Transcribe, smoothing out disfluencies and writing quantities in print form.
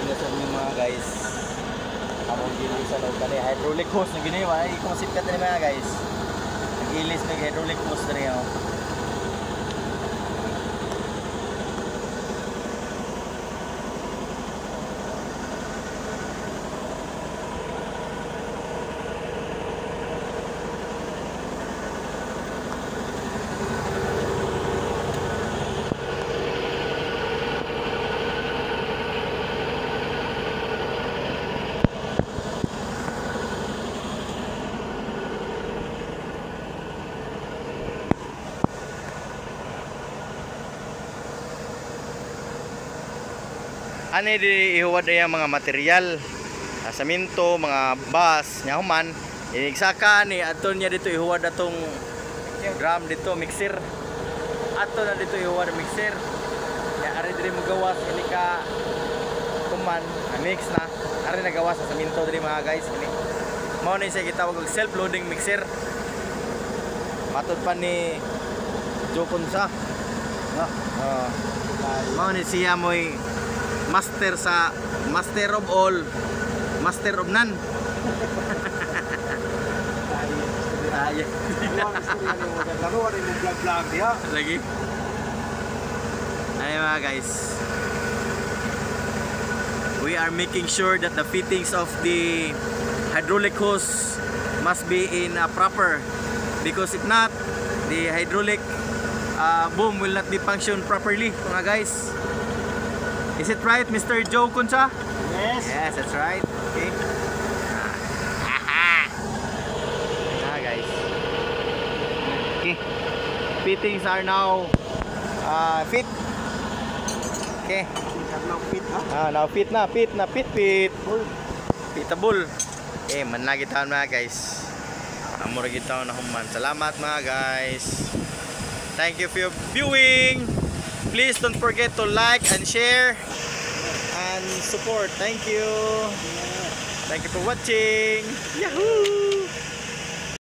nila sa inyo mga guys. Among gilis sa loob kani hydraulic hose na ginawa ay concept ka tani mga guys. Nag-ilis may hydraulic hose na rin. Ano di ihuwad ay mga material, saminto, mga bus, nya human, inigsaka ni aton niya dito ihuwad atong drum dito mixer. Ato na dito ihuwad mixer. Ya ari diri mo gawas ini ka tuman, mix na. Ari nagawas sa saminto diri mga guys ini. Mao ni siya gitawag og self-loading mixer. Matod pa ni Jokon sa. Mao ni siya moy master sa master of all, master of none. Lagi. Ay mga guys, we are making sure that the fittings of the hydraulic hose must be in proper, because if not, the hydraulic boom will not be function properly mga guys. Is it right, Mr. Joe Kunsa? Yes. Yes, that's right. Okay. Guys. Okay. Fittings are now fit. Okay. Now fit, ha? Now fit na. Fitable. Okay, manlagitan mga guys. Amor kita na human. Salamat mga guys. Thank you for your viewing. Please don't forget to like and share and support. Thank you. Thank you for watching. Yahoo!